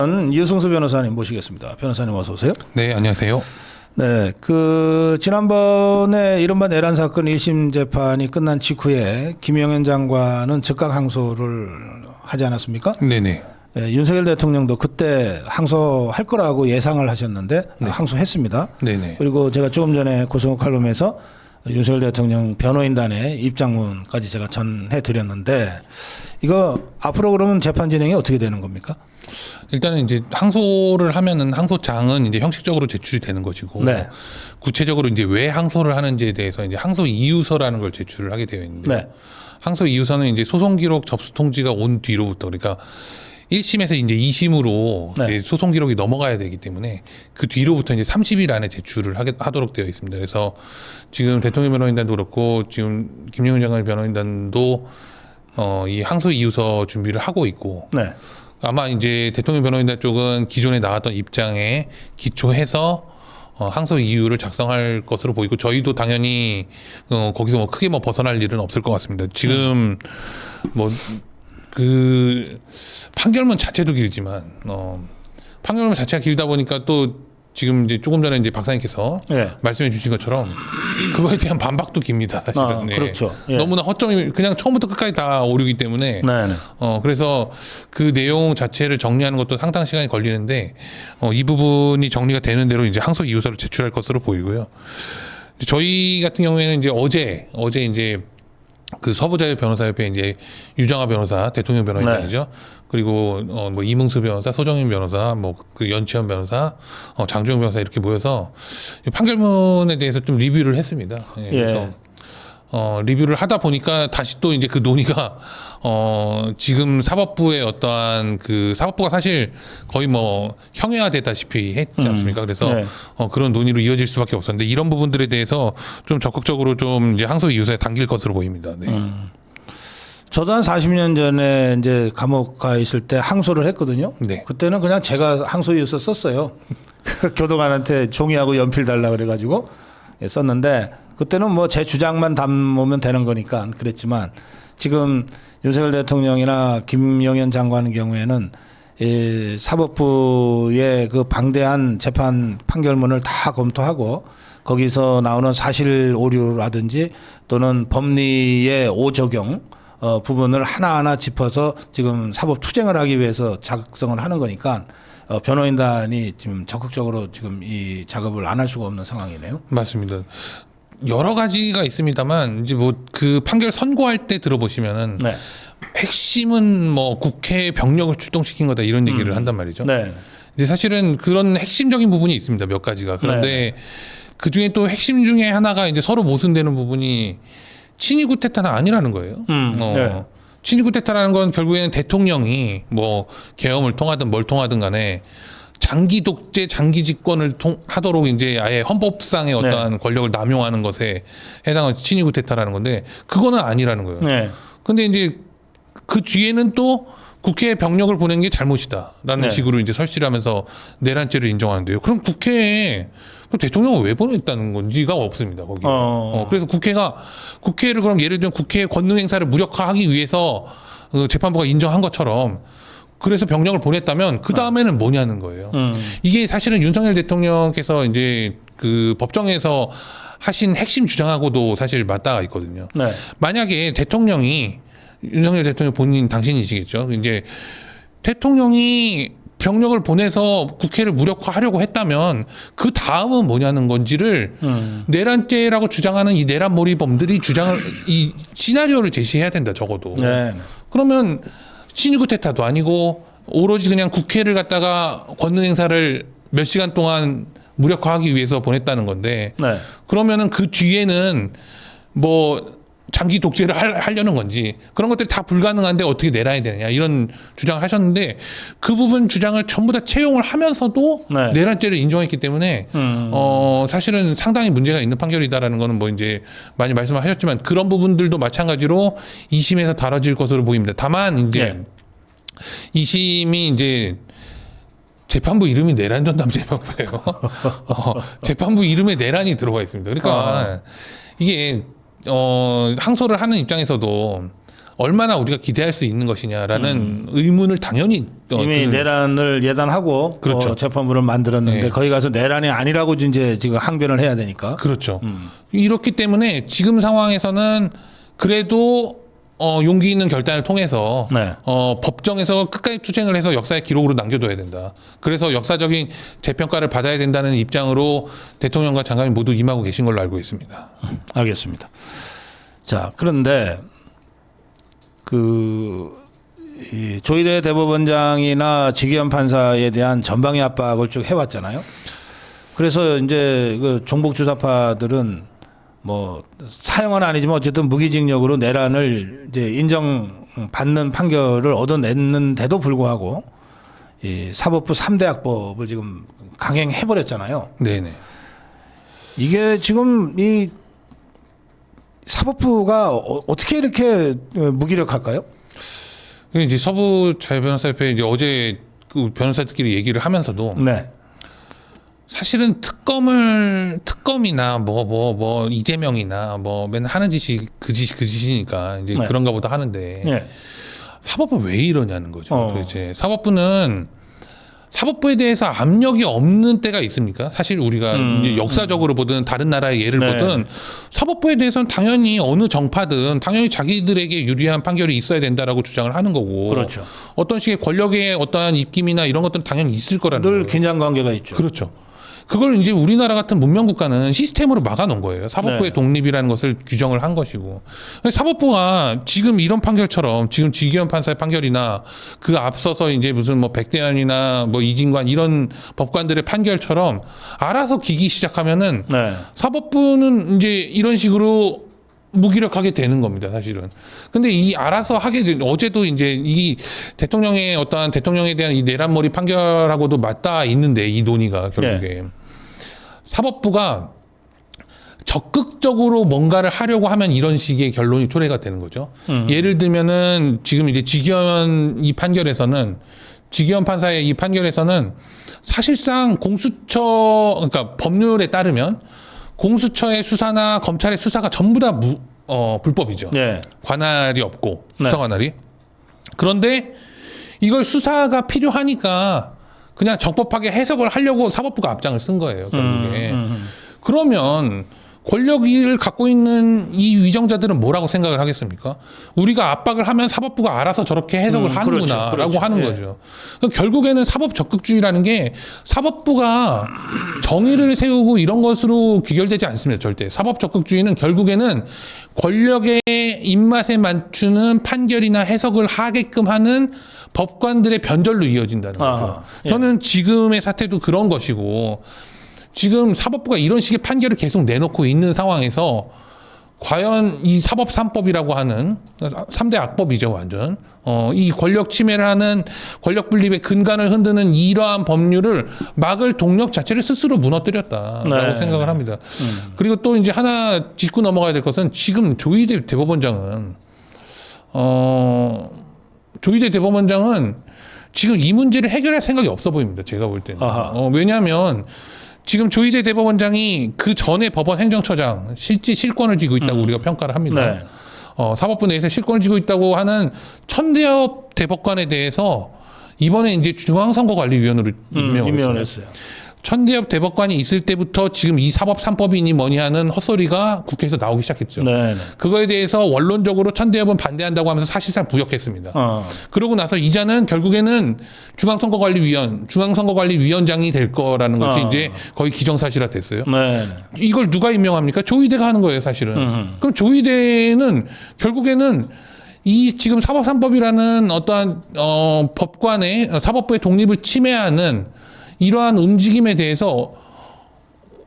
유승수 변호사님 모시겠습니다. 변호사님 어서 오세요. 네, 안녕하세요. 네, 지난번에 이른바 내란 사건 1심 재판이 끝난 직후에 김영현 장관은 즉각 항소를 하지 않았습니까? 네네. 네, 윤석열 대통령도 그때 항소할 거라고 예상을 하셨는데 네. 항소했습니다. 네네. 그리고 제가 조금 전에 고성욱 칼럼에서 윤석열 대통령 변호인단의 입장문까지 제가 전해드렸는데 이거 앞으로 그러면 재판 진행이 어떻게 되는 겁니까? 일단은 이제 항소를 하면은 항소장은 이제 형식적으로 제출이 되는 것이고, 네. 구체적으로 이제 왜 항소를 하는지에 대해서 이제 항소 이유서라는 걸 제출을 하게 되어 있는데, 네. 항소 이유서는 이제 소송 기록 접수 통지가 온 뒤로부터, 그러니까 1심에서 이제 2심으로 네. 이제 소송 기록이 넘어가야 되기 때문에 그 뒤로부터 이제 30일 안에 제출을 하도록 되어 있습니다. 그래서 지금 대통령 변호인단도 그렇고 지금 김영현 장관 변호인단도 이 항소 이유서 준비를 하고 있고, 네. 아마 이제 대통령 변호인단 쪽은 기존에 나왔던 입장에 기초해서 항소 이유를 작성할 것으로 보이고, 저희도 당연히 거기서 뭐 크게 뭐 벗어날 일은 없을 것 같습니다. 지금 뭐 그 판결문 자체도 길지만 판결문 자체가 길다 보니까 또 지금 이제 조금 전에 이제 박사님께서 네. 말씀해 주신 것처럼 그거에 대한 반박도 깁니다. 사실은. 네. 그렇죠. 예. 너무나 허점이 그냥 처음부터 끝까지 다 오류기 때문에. 네. 네. 그래서 그 내용 자체를 정리하는 것도 상당 시간이 걸리는데 이 부분이 정리가 되는 대로 이제 항소 이유서를 제출할 것으로 보이고요. 저희 같은 경우에는 이제 어제 이제 그 서부자유 변호사협회 이제 유정아 변호사, 대통령 변호인단이죠. 그리고 뭐 이문수 변호사, 소정인 변호사, 뭐 그 연치현 변호사, 장주영 변호사 이렇게 모여서 판결문에 대해서 좀 리뷰를 했습니다. 예, 그래서 리뷰를 하다 보니까 다시 또 이제 그 논의가 지금 사법부의 어떠한 그 사법부가 사실 거의 뭐 형해화되다시피 했지 않습니까? 그래서 네. 그런 논의로 이어질 수밖에 없었는데 이런 부분들에 대해서 좀 적극적으로 좀 이제 항소 이유서에 당길 것으로 보입니다. 네. 저도 한 40년 전에 이제 감옥 가 있을 때 항소를 했거든요. 네. 그때는 그냥 제가 항소 이유서 썼어요. 교도관한테 종이하고 연필 달라 그래가지고 썼는데 그때는 뭐 제 주장만 담으면 되는 거니까 그랬지만 지금 윤석열 대통령이나 김영현 장관의 경우에는 이 사법부의 그 방대한 재판 판결문을 다 검토하고 거기서 나오는 사실 오류라든지 또는 법리의 오적용 부분을 하나하나 짚어서 지금 사법 투쟁을 하기 위해서 작성을 하는 거니까 변호인단이 지금 적극적으로 지금 이 작업을 안 할 수가 없는 상황이네요. 맞습니다. 여러 가지가 있습니다만 이제 뭐 그 판결 선고할 때 들어보시면은 네. 핵심은 뭐 국회 병력을 출동시킨 거다 이런 얘기를 한단 말이죠. 네. 근데 사실은 그런 핵심적인 부분이 있습니다. 몇 가지가. 그런데 그 중에 또 핵심 중에 하나가 이제 서로 모순되는 부분이 친위 구태타는 아니라는 거예요. 네. 친위 구태타라는 건 결국에는 대통령이 뭐 계엄을 통하든 뭘 통하든 간에 장기 독재, 장기 집권을 하도록 이제 아예 헌법상의 어떠한 권력을 남용하는 것에 해당하는 친위 구태타라는 건데 그거는 아니라는 거예요. 네. 근데 이제 그 뒤에는 또 국회에 병력을 보낸 게 잘못이다라는 네. 식으로 이제 설치를 하면서 내란죄를 인정하는데요. 그럼 국회에 대통령을 왜 보냈다는 건지가 없습니다. 거기. 그래서 국회를 그럼 예를 들면 국회의 권능 행사를 무력화하기 위해서 재판부가 인정한 것처럼 그래서 병력을 보냈다면 그 다음에는 뭐냐는 거예요. 이게 사실은 윤석열 대통령께서 이제 그 법정에서 하신 핵심 주장하고도 사실 맞닿아 있거든요. 네. 만약에 윤석열 대통령 본인 당신이시겠죠. 이제 대통령이 병력을 보내서 국회를 무력화하려고 했다면 그 다음은 뭐냐는 건지를 내란죄라고 주장하는 이 내란 몰이범들이 이 시나리오를 제시해야 된다. 적어도. 네. 그러면 친위 구태타도 아니고 오로지 그냥 국회를 갖다가 권능 행사를 몇 시간 동안 무력화하기 위해서 보냈다는 건데 네. 그러면은 그 뒤에는 뭐 장기 독재를 하려는 건지 그런 것들이 다 불가능한데 어떻게 내놔야 되느냐 이런 주장을 하셨는데 그 부분 주장을 전부 다 채용을 하면서도 네. 내란죄를 인정했기 때문에 사실은 상당히 문제가 있는 판결이다라는 거는 뭐 이제 많이 말씀을 하셨지만 그런 부분들도 마찬가지로 2심에서 다뤄질 것으로 보입니다. 다만 이제 2심이 이제 재판부 이름이 내란전담 재판부예요. 재판부 이름에 내란이 들어가 있습니다. 그러니까 이게 항소를 하는 입장에서도 얼마나 우리가 기대할 수 있는 것이냐라는 의문을 당연히 이미 내란을 예단하고 그렇죠. 재판부를 만들었는데 네. 거기 가서 내란이 아니라고 이제 지금 항변을 해야 되니까. 그렇죠. 이렇기 때문에 지금 상황에서는 그래도 용기 있는 결단을 통해서 네. 법정에서 끝까지 투쟁을 해서 역사의 기록으로 남겨둬야 된다. 그래서 역사적인 재평가를 받아야 된다는 입장으로 대통령과 장관이 모두 임하고 계신 걸로 알고 있습니다. 알겠습니다. 자, 그런데 이 조희대 대법원장이나 지기현 판사에 대한 전방위 압박을 쭉 해왔잖아요. 그래서 이제 그 종북 주사파들은 뭐 사형은 아니지만 어쨌든 무기징역으로 내란을 이제 인정받는 판결을 얻어냈는데도 불구하고 이 사법부 3대 악법을 지금 강행해 버렸잖아요. 네네. 이게 지금 이 사법부가 어떻게 이렇게 무기력할까요? 이제 서부 자유변호사협회 이제 어제 그 변호사들끼리 얘기를 하면서도 네. 사실은 특검이나 뭐 이재명이나 뭐 맨날 하는 짓이 그 짓이니까 이제 네. 그런가 보다 하는데 네. 사법부 왜 이러냐는 거죠. 어. 도대체 사법부에 대해서 압력이 없는 때가 있습니까? 사실 우리가 이제 역사적으로 보든 다른 나라의 예를 네. 보든 사법부에 대해서는 당연히 어느 정파든 당연히 자기들에게 유리한 판결이 있어야 된다라고 주장을 하는 거고 그렇죠. 어떤 식의 권력의 어떠한 입김이나 이런 것들은 당연히 있을 거라는 늘 거예요. 긴장 관계가 있죠. 그렇죠. 그걸 이제 우리나라 같은 문명 국가는 시스템으로 막아놓은 거예요. 사법부의 네. 독립이라는 것을 규정을 한 것이고 사법부가 지금 이런 판결처럼 지금 지기현 판사의 판결이나 그 앞서서 이제 무슨 뭐 백대현이나 뭐 이진관 이런 법관들의 판결처럼 알아서 기기 시작하면은 네. 사법부는 이제 이런 식으로 무기력하게 되는 겁니다, 사실은. 근데 이 알아서 하게 된, 어제도 이제 이 대통령의 어떠한 대통령에 대한 이 내란머리 판결하고도 맞닿아 있는데 이 논의가 결국에. 사법부가 적극적으로 뭔가를 하려고 하면 이런 식의 결론이 초래가 되는 거죠. 예를 들면은 지금 이제 지기현 판사의 이 판결에서는 사실상 공수처, 그러니까 법률에 따르면 공수처의 수사나 검찰의 수사가 전부 다 불법이죠. 네. 관할이 없고 네. 수사 관할이. 그런데 이걸 수사가 필요하니까 그냥 적법하게 해석을 하려고 사법부가 앞장을 쓴 거예요. 결국에. 그러면 권력을 갖고 있는 이 위정자들은 뭐라고 생각을 하겠습니까? 우리가 압박을 하면 사법부가 알아서 저렇게 해석을 하는구나라고 그렇죠. 하는 예. 거죠. 그러니까 결국에는 사법 적극주의라는 게 사법부가 정의를 세우고 이런 것으로 귀결되지 않습니다. 절대. 사법 적극주의는 결국에는 권력의 입맛에 맞추는 판결이나 해석을 하게끔 하는 법관들의 변절로 이어진다는 거죠. 아하, 예. 저는 지금의 사태도 그런 것이고 지금 사법부가 이런 식의 판결을 계속 내놓고 있는 상황에서 과연 이 사법 3법이라고 하는 3대 악법이죠, 완전. 이 권력 침해를 하는 권력 분립의 근간을 흔드는 이러한 법률을 막을 동력 자체를 스스로 무너뜨렸다라고 네. 생각을 합니다. 그리고 또 이제 하나 짚고 넘어가야 될 것은 지금 조희대 대법원장은 지금 이 문제를 해결할 생각이 없어 보입니다. 제가 볼 때는. 왜냐하면 지금 조희대 대법원장이 그 전에 법원 행정처장 실제 실권을 쥐고 있다고 우리가 평가를 합니다. 네. 사법부 내에서 실권을 쥐고 있다고 하는 천대엽 대법관에 대해서 이번에 이제 중앙선거관리위원으로 임명을 했어요. 천대엽 대법관이 있을 때부터 지금 이 사법 3법이니 뭐니 하는 헛소리가 국회에서 나오기 시작했죠. 네. 그거에 대해서 원론적으로 천대엽은 반대한다고 하면서 사실상 부역했습니다. 그러고 나서 이자는 결국에는 중앙선거관리위원장이 될 거라는 것이 이제 거의 기정사실화 됐어요. 네. 이걸 누가 임명합니까? 조희대가 하는 거예요, 사실은. 그럼 조희대는 결국에는 이 지금 사법 3법이라는 어떠한 법관의 사법부의 독립을 침해하는 이러한 움직임에 대해서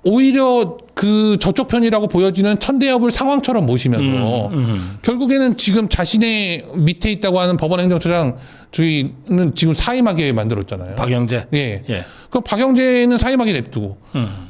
오히려 그 저쪽 편이라고 보여지는 천대엽을 상황처럼 모시면서 결국에는 지금 자신의 밑에 있다고 하는 법원 행정처장 저희는 지금 사임하게 만들었잖아요. 박영재. 예. 예. 그럼 박영재는 사임하게 냅두고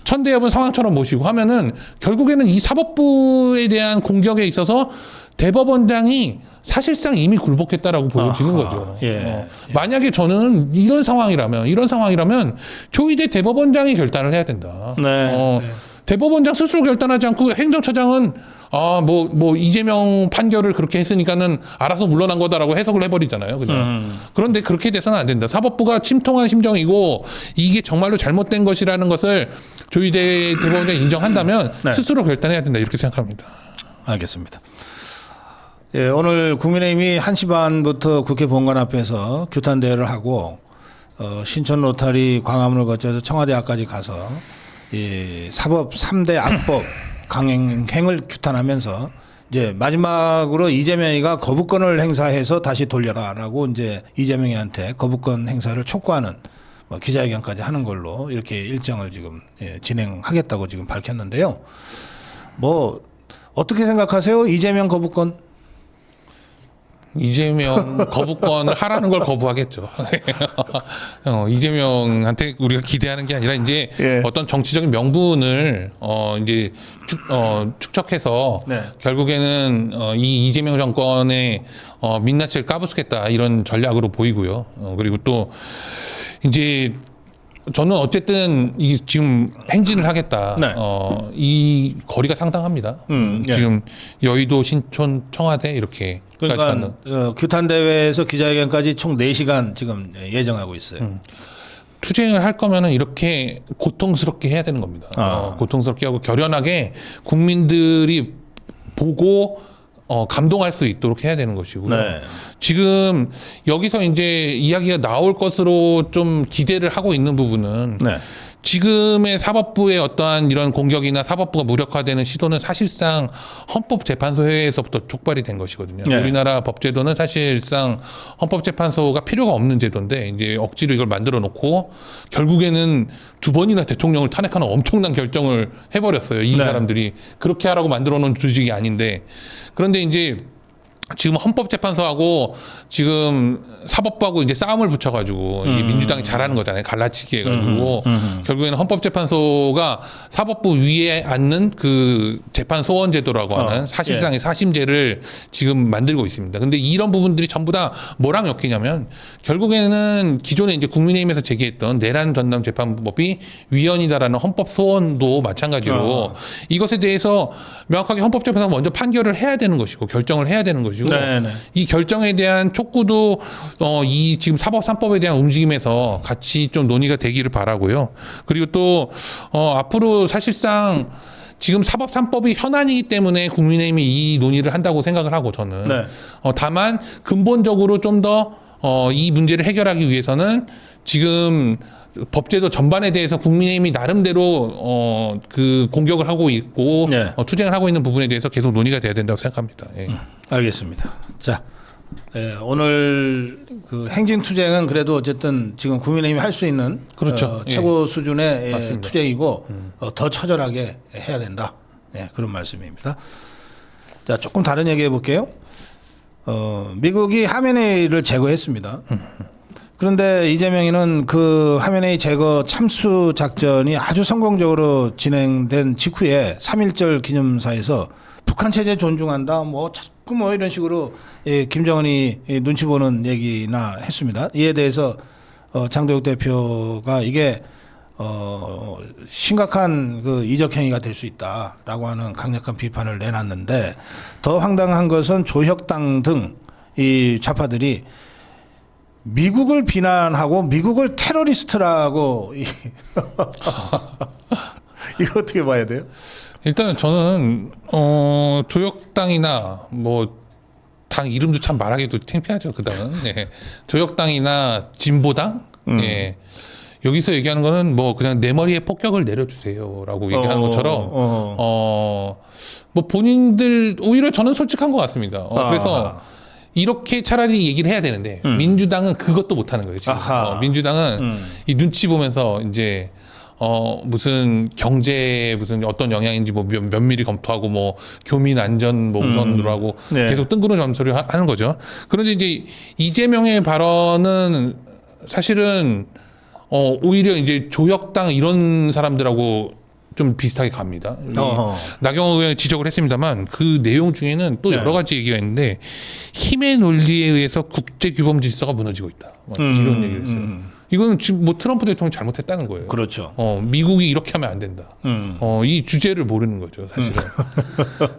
천대엽은 상황처럼 모시고 하면은 결국에는 이 사법부에 대한 공격에 있어서 대법원장이 사실상 이미 굴복했다라고 보여지는 거죠. 예. 만약에 저는 이런 상황이라면 조희대 대법원장이 결단을 해야 된다. 네. 대법원장 스스로 결단하지 않고 행정처장은 뭐 이재명 판결을 그렇게 했으니까는 알아서 물러난 거다라고 해석을 해버리잖아요. 그냥. 그런데 그렇게 돼서는 안 된다. 사법부가 침통한 심정이고 이게 정말로 잘못된 것이라는 것을 조희대 대법원장이 인정한다면 네. 스스로 결단해야 된다 이렇게 생각합니다. 알겠습니다. 예, 오늘 국민의힘이 1시 반부터 국회 본관 앞에서 규탄 대회를 하고 신촌 로타리 광화문을 거쳐서 청와대 앞까지 가서 이 사법 3대 악법 강행을 규탄하면서 이제 마지막으로 이재명이가 거부권을 행사해서 다시 돌려라라고 이제 이재명이한테 거부권 행사를 촉구하는 뭐 기자회견까지 하는 걸로 이렇게 일정을 지금 진행하겠다고 지금 밝혔는데요. 뭐 어떻게 생각하세요? 이재명 거부권? 이재명 거부권을 하라는 걸 거부하겠죠. 이재명한테 우리가 기대하는 게 아니라 이제 예. 어떤 정치적인 명분을 이제 축적해서 네. 결국에는 이 이재명 정권의 민낯을 까부수겠다 이런 전략으로 보이고요. 그리고 또 이제 저는 어쨌든 이 지금 행진을 하겠다. 네. 이 거리가 상당합니다. 예. 지금 여의도, 신촌, 청와대 이렇게. 그러니까 규탄 대회에서 기자회견까지 총 4시간 지금 예정하고 있어요. 투쟁을 할 거면은 이렇게 고통스럽게 해야 되는 겁니다. 고통스럽게 하고 결연하게 국민들이 보고 감동할 수 있도록 해야 되는 것이고요. 네. 지금 여기서 이제 이야기가 나올 것으로 좀 기대를 하고 있는 부분은 네. 지금의 사법부의 어떠한 이런 공격이나 사법부가 무력화되는 시도는 사실상 헌법재판소 회의에서부터 촉발이 된 것이거든요. 네. 우리나라 법제도는 사실상 헌법재판소가 필요가 없는 제도인데 이제 억지로 이걸 만들어 놓고 결국에는 2번이나 대통령을 탄핵하는 엄청난 결정을 해버렸어요. 이 네. 사람들이 그렇게 하라고 만들어 놓은 조직이 아닌데 그런데 이제 지금 헌법재판소하고 지금 사법부하고 이제 싸움을 붙여가지고 이게 민주당이 잘하는 거잖아요. 갈라치기 해가지고 결국에는 헌법재판소가 사법부 위에 앉는 그 재판소원제도라고 하는 사실상의 사심제를 지금 만들고 있습니다. 근데 이런 부분들이 전부 다 뭐랑 엮이냐면 결국에는 기존에 이제 국민의힘에서 제기했던 내란 전담 재판법이 위헌이다라는 헌법 소원도 마찬가지로 이것에 대해서 명확하게 헌법재판소가 먼저 판결을 해야 되는 것이고 결정을 해야 되는 것이고 네네. 이 결정에 대한 촉구도 이 지금 사법 3법에 대한 움직임에서 같이 좀 논의가 되기를 바라고요. 그리고 또 앞으로 사실상 지금 사법 3법이 현안이기 때문에 국민의힘이 이 논의를 한다고 생각을 하고 저는 네. 다만 근본적으로 좀 더 이 문제를 해결하기 위해서는 지금 법제도 전반에 대해서 국민의힘이 나름대로 그 공격을 하고 있고 네. 투쟁을 하고 있는 부분에 대해서 계속 논의가 돼야 된다고 생각합니다. 예. 알겠습니다. 자, 오늘 그 행진 투쟁은 그래도 어쨌든 지금 국민의힘이 할 수 있는 그렇죠. 최고 수준의 맞습니다. 투쟁이고 더 처절하게 해야 된다. 그런 말씀입니다. 자, 조금 다른 얘기 해볼게요. 미국이 하메네이를 제거했습니다. 그런데 이재명이는 그 하메네이 제거 참수 작전이 아주 성공적으로 진행된 직후에 3.1절 기념사에서 북한 체제 존중한다 뭐 자꾸 뭐 이런 식으로 김정은이 눈치 보는 얘기나 했습니다. 이에 대해서 장도혁 대표가 이게 심각한 그 이적 행위가 될 수 있다라고 하는 강력한 비판을 내놨는데 더 황당한 것은 조혁당 등 이 좌파들이 미국을 비난하고 미국을 테러리스트라고 이거 어떻게 봐야 돼요? 일단은 저는 조혁당이나 뭐 당 이름도 참 말하기도 창피하죠. 그 당은 조혁당이나 진보당 여기서 얘기하는 거는 뭐 그냥 내 머리에 폭격을 내려주세요라고 얘기하는 것처럼 뭐 본인들 오히려 저는 솔직한 것 같습니다. 그래서 이렇게 차라리 얘기를 해야 되는데 민주당은 그것도 못하는 거예요. 지금 민주당은 이 눈치 보면서 이제 무슨 경제 무슨 어떤 영향인지 뭐 면밀히 검토하고 뭐 교민 안전 뭐 우선으로 하고 계속 뜬구름 점소리 하는 거죠. 그런데 이제 이재명의 발언은 사실은 오히려 이제 조혁당 이런 사람들하고 좀 비슷하게 갑니다. 나경원 의원이 지적을 했습니다만 그 내용 중에는 또 여러 가지 얘기가 있는데 힘의 논리에 의해서 국제규범 질서가 무너지고 있다. 이런 얘기를 했어요. 이거는 지금 뭐 트럼프 대통령이 잘못했다는 거예요. 그렇죠. 미국이 이렇게 하면 안 된다. 이 주제를 모르는 거죠, 사실은.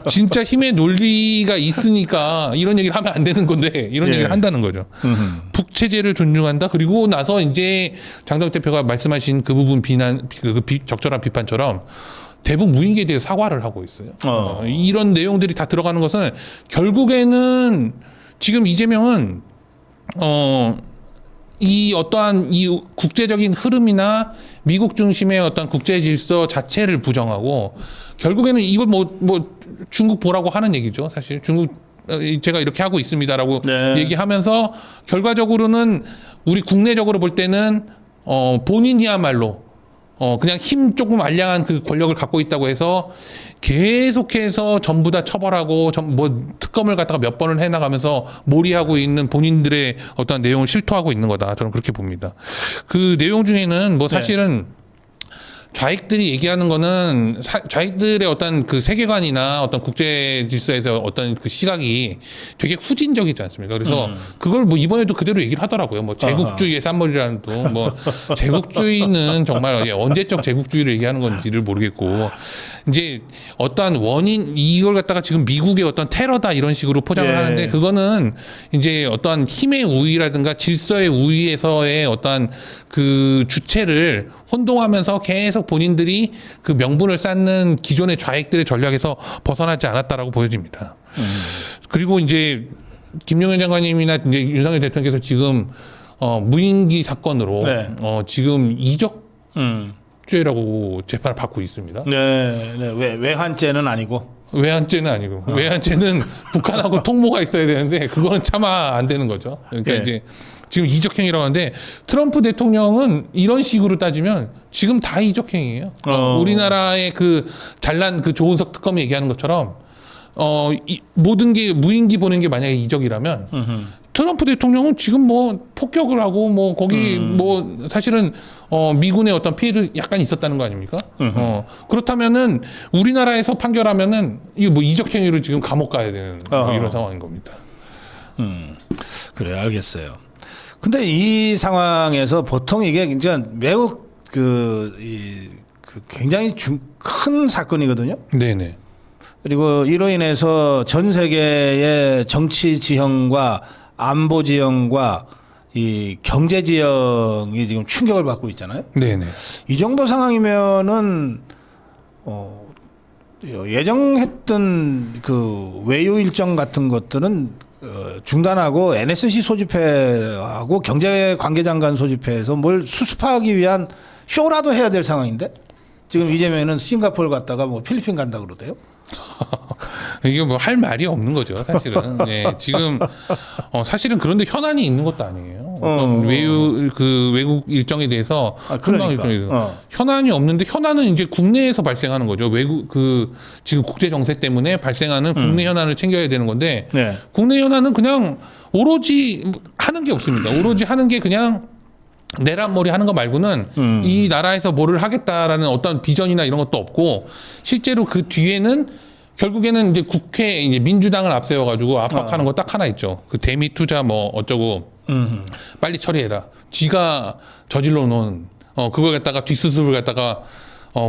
진짜 힘의 논리가 있으니까 이런 얘기를 하면 안 되는 건데 이런 예. 얘기를 한다는 거죠. 북체제를 존중한다. 그리고 나서 이제 장덕 대표가 말씀하신 그 부분 적절한 비판처럼 대북 무인기에 대해 사과를 하고 있어요. 이런 내용들이 다 들어가는 것은 결국에는 지금 이재명은 이 어떠한 이 국제적인 흐름이나 미국 중심의 어떤 국제 질서 자체를 부정하고 결국에는 이걸 뭐 중국 보라고 하는 얘기죠. 사실 중국 제가 이렇게 하고 있습니다라고 네. 얘기하면서 결과적으로는 우리 국내적으로 볼 때는 본인이야말로 그냥 힘 조금 알량한 그 권력을 갖고 있다고 해서 계속해서 전부 다 처벌하고 뭐 특검을 갖다가 몇 번을 해나가면서 몰이하고 있는 본인들의 어떤 내용을 실토하고 있는 거다. 저는 그렇게 봅니다. 그 내용 중에는 뭐 사실은 좌익들이 얘기하는 거는 좌익들의 어떤 그 세계관이나 어떤 국제 질서에서 어떤 그 시각이 되게 후진적이지 않습니까? 그래서 그걸 뭐 이번에도 그대로 얘기를 하더라고요. 뭐 제국주의의 산물이라는 둥, 뭐 제국주의는 정말 언제적 제국주의를 얘기하는 건지를 모르겠고 이제 어떠한 원인 이걸 갖다가 지금 미국의 어떤 테러다 이런 식으로 포장을 예. 하는데 그거는 이제 어떠한 힘의 우위라든가 질서의 우위에서의 어떠한 그 주체를 혼동하면서 계속 본인들이 그 명분을 쌓는 기존의 좌익들의 전략에서 벗어나지 않았다라고 보여집니다. 그리고 이제 김용현 장관님이나 이제 윤석열 대통령께서 지금 무인기 사건으로 네. 지금 이적죄라고 재판을 받고 있습니다. 네, 외환죄는 아니고. 외환죄는 아니고 외환죄는 북한하고 통모가 있어야 되는데 그거는 차마 안 되는 거죠. 그러니까 네. 이제 지금 이적행위라고 하는데 트럼프 대통령은 이런 식으로 따지면 지금 다 이적행위예요. 우리나라의 그 잘난 그 조은석 특검이 얘기하는 것처럼 모든 게 무인기 보낸 게 만약에 이적이라면 트럼프 대통령은 지금 뭐 폭격을 하고 뭐 거기 뭐 사실은 미군의 어떤 피해도 약간 있었다는 거 아닙니까? 그렇다면은 우리나라에서 판결하면은 이거 뭐 이적행위로 지금 감옥 가야 되는 뭐 이런 상황인 겁니다. 그래, 알겠어요. 근데 이 상황에서 보통 이게 이제 매우 굉장히 큰 사건이거든요. 네네. 그리고 이로 인해서 전 세계의 정치 지형과 안보 지형과 이 경제 지형이 지금 충격을 받고 있잖아요. 네네. 이 정도 상황이면은 예정했던 그 외유 일정 같은 것들은 중단하고 NSC 소집회하고 경제관계장관 소집회에서 뭘 수습하기 위한 쇼라도 해야 될 상황인데 지금 이재명은 싱가포르 갔다가 뭐 필리핀 간다 그러대요. 이게 뭐 할 말이 없는 거죠, 사실은. 예, 지금 사실은 그런데 현안이 있는 것도 아니에요. 어떤 외국 일정에 대해서 그러니까. 일정에 대해서 현안이 없는데 현안은 이제 국내에서 발생하는 거죠. 지금 국제 정세 때문에 발생하는 국내 현안을 챙겨야 되는 건데 네. 국내 현안은 그냥 오로지 하는 게 없습니다. 오로지 하는 게 그냥 내란머리 하는 거 말고는 이 나라에서 뭐를 하겠다라는 어떤 비전이나 이런 것도 없고 실제로 그 뒤에는 결국에는 이제 국회 이제 민주당을 앞세워 가지고 압박하는 거 딱 하나 있죠. 그 대미 투자 뭐 어쩌고 빨리 처리해라. 지가 저질러 놓은 그걸 갖다가 뒷수습을 갖다가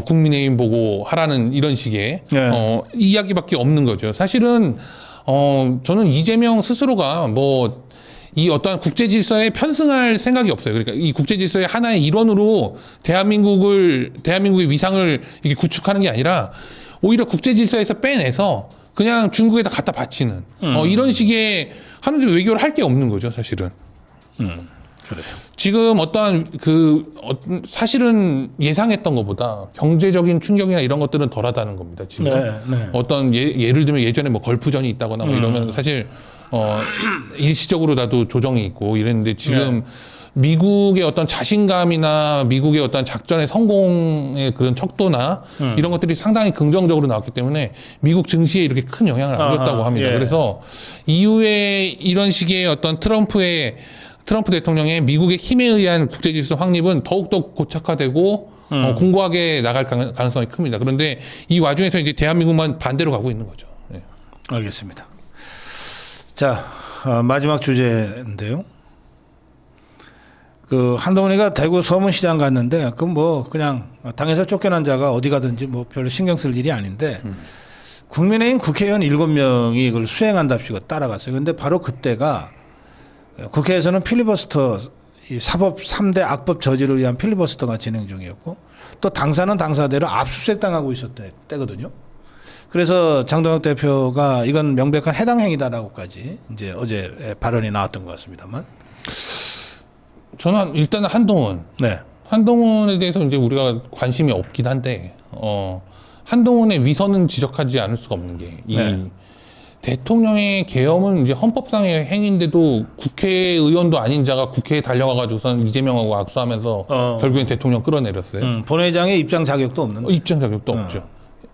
국민의힘 보고 하라는 이런 식의 네. 이야기밖에 없는 거죠. 사실은 저는 이재명 스스로가 뭐 이 어떤 국제 질서에 편승할 생각이 없어요. 그러니까 이 국제 질서의 하나의 일원으로 대한민국의 위상을 이렇게 구축하는 게 아니라 오히려 국제 질서에서 빼내서 그냥 중국에다 갖다 바치는 이런 식의 하는데 외교를 할 게 없는 거죠, 사실은. 그래요. 지금 사실은 예상했던 것보다 경제적인 충격이나 이런 것들은 덜하다는 겁니다. 지금 네. 어떤 예를 들면 예전에 뭐 걸프전이 있다거나 뭐 이러면 사실 일시적으로라도 조정이 있고 이랬는데 지금 미국의 어떤 자신감이나 미국의 어떤 작전의 성공의 그런 척도나 이런 것들이 상당히 긍정적으로 나왔기 때문에 미국 증시에 이렇게 큰 영향을 안 줬다고 합니다. 그래서 이후에 이런 식의 어떤 트럼프 대통령의 미국의 힘에 의한 국제질서 확립은 더욱더 고착화되고 공고하게 나갈 가능성이 큽니다. 그런데 이 와중에서 이제 대한민국만 반대로 가고 있는 거죠. 네. 알겠습니다. 자, 마지막 주제인데요. 그 한동훈이가 대구 서문시장 갔는데 그 뭐 그냥 당에서 쫓겨난 자가 어디 가든지 뭐 별로 신경 쓸 일이 아닌데 국민의힘 국회의원 7명이 이걸 수행한답시고 따라갔어요. 그런데 바로 그때가 국회에서는 필리버스터 이 사법 3대 악법 저지를 위한 필리버스터가 진행 중이었고 또 당사는 당사대로 압수수색 당하고 있었던 때거든요. 그래서 장동혁 대표가 이건 명백한 해당 행위다라고까지 이제 어제 발언이 나왔던 것 같습니다만. 저는 일단은 네. 한동훈에 대해서 이제 우리가 관심이 없긴 한데 한동훈의 위선은 지적하지 않을 수가 없는 게 이 네. 대통령의 계엄은 이제 헌법상의 행위인데도 국회의원도 아닌 자가 국회에 달려가가지고선 이재명하고 악수하면서 결국엔 대통령 끌어내렸어요. 본회의장의 입장 자격도 없는. 입장 자격도 없죠.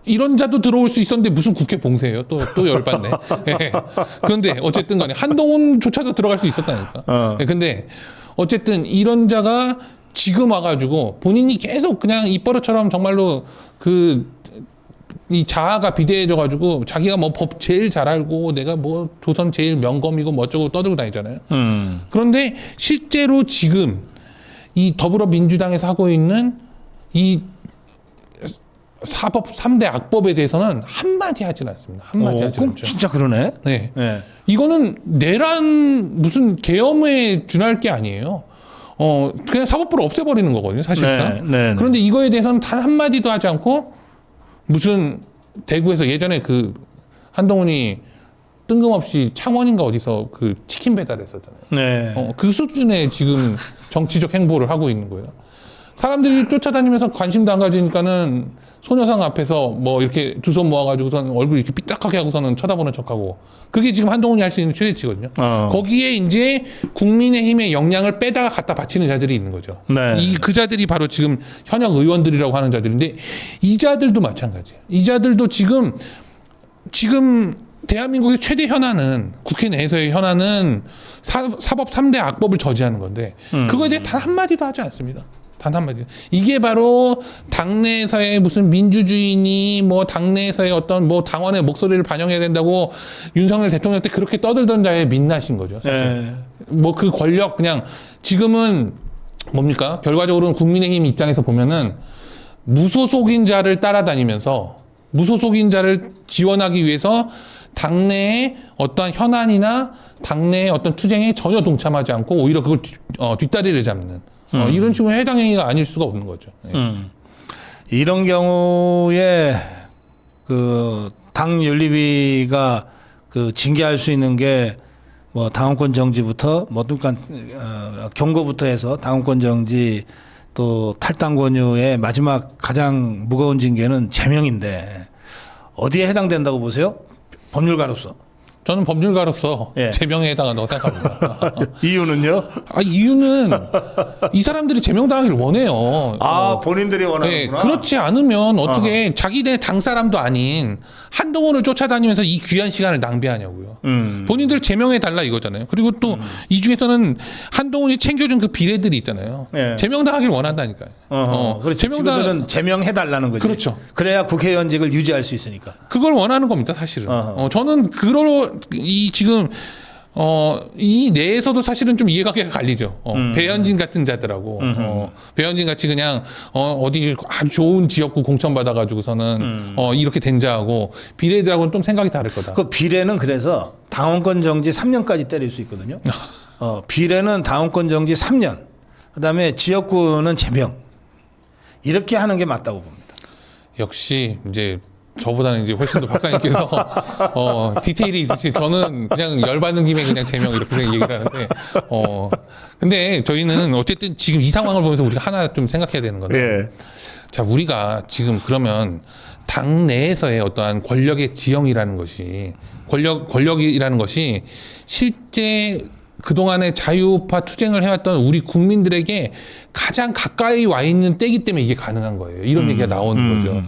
이런 자도 들어올 수 있었는데 무슨 국회 봉쇄예요? 또 열받네. 예. 그런데 어쨌든 간에 한동훈조차도 들어갈 수 있었다니까. 예, 근데 어쨌든 이런 자가 지금 와가지고 본인이 계속 그냥 입버릇처럼 정말로 이 자아가 비대해져가지고 자기가 뭐 법 제일 잘 알고 내가 뭐 조선 제일 명검이고 뭐 어쩌고 떠들고 다니잖아요. 그런데 실제로 지금 이 더불어민주당에서 하고 있는 이 사법 3대 악법에 대해서는 한마디 하진 않습니다. 한마디 하진 않죠. 진짜 그러네. 네. 네. 이거는 내란 무슨 계엄에 준할 게 아니에요. 그냥 사법부를 없애버리는 거거든요, 사실상. 네. 그런데 이거에 대해서는 단 한마디도 하지 않고 무슨 대구에서 예전에 그 한동훈이 뜬금없이 창원인가 어디서 그 치킨 배달했었잖아요. 네. 그 수준의 지금 정치적 행보를 하고 있는 거예요. 사람들이 쫓아다니면서 관심도 안 가지니까는 소녀상 앞에서 뭐 이렇게 두 손 모아가지고서는 얼굴 이렇게 삐딱하게 하고서는 쳐다보는 척하고 그게 지금 한동훈이 할 수 있는 최대치거든요. 거기에 이제 국민의힘의 역량을 빼다가 갖다 바치는 자들이 있는 거죠. 네. 그 자들이 바로 지금 현역 의원들이라고 하는 자들인데 이 자들도 마찬가지예요. 이 자들도 지금 대한민국의 최대 현안은 국회 내에서의 현안은 사법 3대 악법을 저지하는 건데 그거에 대해 단 한마디도 하지 않습니다. 단 한마디. 이게 바로 당내에서의 무슨 민주주의니 뭐 당내에서의 어떤 뭐 당원의 목소리를 반영해야 된다고 윤석열 대통령 때 그렇게 떠들던 자의 민낯인 거죠. 사실. 네. 뭐 그 권력 그냥 지금은 뭡니까? 결과적으로는 국민의힘 입장에서 보면은 무소속인 자를 따라다니면서 무소속인 자를 지원하기 위해서 당내의 어떠한 현안이나 당내의 어떤 투쟁에 전혀 동참하지 않고 오히려 그걸 뒷다리를 잡는 이런 식으로 해당 행위가 아닐 수가 없는 거죠. 예. 이런 경우에 그 당 윤리위가 그 징계할 수 있는 게 뭐 당원권 정지부터 뭐 그러니까 경고부터 해서 당원권 정지 또 탈당 권유의 마지막 가장 무거운 징계는 제명인데 어디에 해당된다고 보세요? 법률가로서. 저는 법률가로서 예. 제명에 해당한다고 생각합니다. 이유는요? 이유는 이 사람들이 제명당하기를 원해요. 본인들이 네, 원하는구나. 그렇지 않으면 어떻게 자기네 당 사람도 아닌 한동훈을 쫓아다니면서 이 귀한 시간을 낭비하냐고요. 본인들 제명해 달라 이거잖아요. 그리고 또 이 중에서는 한동훈이 챙겨준 그 비례들이 있잖아요. 예. 제명당하기를 원한다니까요. 그렇죠. 제명들은 제명해달라는 거지. 그렇죠. 그래야 국회의원직을 유지할 수 있으니까. 그걸 원하는 겁니다, 사실은. 저는 지금 이 내에서도 사실은 좀 이해가게 갈리죠. 배현진 같은 자들하고 배현진 같이 그냥 어디 아주 좋은 지역구 공천 받아가지고서는 이렇게 된 자하고 비례들하고는 좀 생각이 다를 거다. 그 비례는 그래서 당원권 정지 3년까지 때릴 수 있거든요. 비례는 당원권 정지 3년. 그다음에 지역구는 제명. 이렇게 하는 게 맞다고 봅니다. 역시 이제 저보다는 이제 훨씬 더 박사님께서 디테일이 있으시. 저는 그냥 열받는 김에 그냥 제명 이렇게 얘기를 하는데 근데 저희는 어쨌든 지금 이 상황을 보면서 우리가 하나 좀 생각해야 되는 건데 예. 자 우리가 지금 그러면 당 내에서의 어떠한 권력의 지형이라는 것이 권력이라는 것이 실제 그동안에 자유우파 투쟁을 해왔던 우리 국민들에게 가장 가까이 와 있는 때이기 때문에 이게 가능한 거예요. 이런 얘기가 나오는 거죠.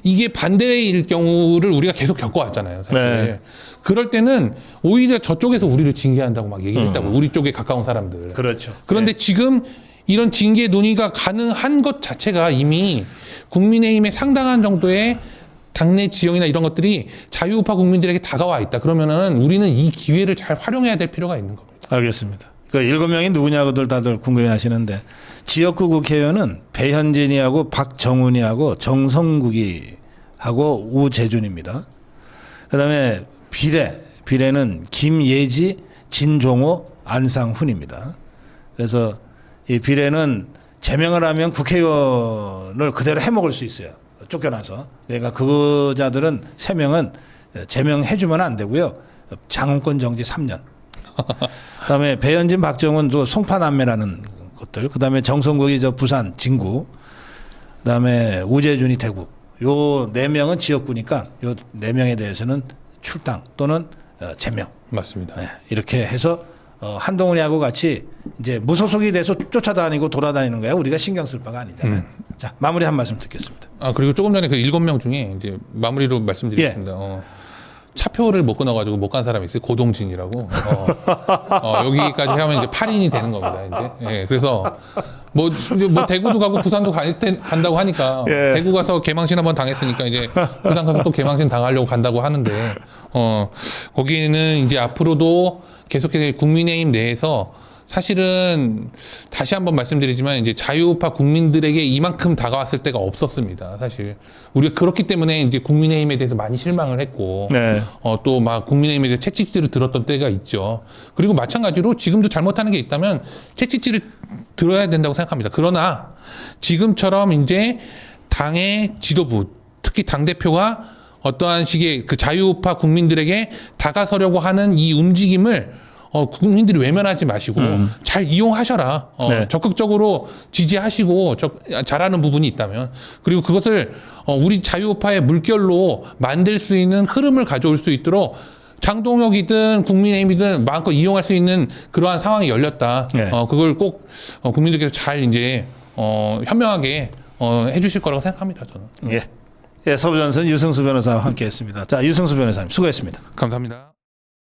이게 반대일 경우를 우리가 계속 겪어왔잖아요. 사실. 네. 그럴 때는 오히려 저쪽에서 우리를 징계한다고 막 얘기를 했다고. 우리 쪽에 가까운 사람들. 그렇죠. 그런데 지금 이런 징계 논의가 가능한 것 자체가 이미 국민의힘의 상당한 정도의 당내 지형이나 이런 것들이 자유우파 국민들에게 다가와 있다. 그러면은 우리는 이 기회를 잘 활용해야 될 필요가 있는 겁니다. 알겠습니다. 그 7명이 누구냐고들 다들 궁금해하시는데 지역구 국회의원은 배현진이하고 박정훈이하고 정성국이하고 우재준입니다. 그다음에 비례는 김예지, 진종호, 안상훈입니다. 그래서 이 비례는 제명을 하면 국회의원을 그대로 해먹을 수 있어요. 쫓겨나서. 그러니까 그자들은 3명은 제명해주면 안 되고요. 장훈권 정지 3년. 그다음에 배현진, 박정훈 송파남매라는 것들. 그다음에 정성국이 부산 진구. 그다음에 우재준이 대구. 요 4명은 지역구니까 요 4명에 대해서는 출당 또는 제명. 맞습니다. 네, 이렇게 해서 한동훈이하고 같이 이제 무소속이 돼서 쫓아다니고 돌아다니는 거야. 우리가 신경 쓸 바가 아니잖아요. 자, 마무리 한 말씀 듣겠습니다. 그리고 조금 전에 그 7명 중에 이제 마무리로 말씀드리겠습니다. 차표를 못 끊어가지고 못 간 사람이 있어요. 고동진이라고. 여기까지 하면 이제 8인이 되는 겁니다. 이제. 예, 그래서 뭐 대구도 가고 부산도 간다고 하니까 예. 대구 가서 개망신 한번 당했으니까 이제 부산 가서 또 개망신 당하려고 간다고 하는데 거기는 이제 앞으로도 계속해서 국민의힘 내에서 사실은 다시 한번 말씀드리지만 이제 자유우파 국민들에게 이만큼 다가왔을 때가 없었습니다. 사실 우리가 그렇기 때문에 이제 국민의힘에 대해서 많이 실망을 했고 네. 또 막 국민의힘에 대해서 채찍질을 들었던 때가 있죠. 그리고 마찬가지로 지금도 잘못하는 게 있다면 채찍질을 들어야 된다고 생각합니다. 그러나 지금처럼 이제 당의 지도부, 특히 당 대표가 어떠한 식의 그 자유우파 국민들에게 다가서려고 하는 이 움직임을 국민들이 외면하지 마시고 잘 이용하셔라. 네. 적극적으로 지지하시고 잘하는 부분이 있다면 그리고 그것을 우리 자유우파의 물결로 만들 수 있는 흐름을 가져올 수 있도록 장동혁이든 국민의힘이든 마음껏 이용할 수 있는 그러한 상황이 열렸다. 네. 그걸 꼭 국민들께서 잘 이제 현명하게 해주실 거라고 생각합니다. 저는. 예. 예, 서부전선 유승수 변호사와 함께했습니다. 자, 유승수 변호사님 수고했습니다. 감사합니다.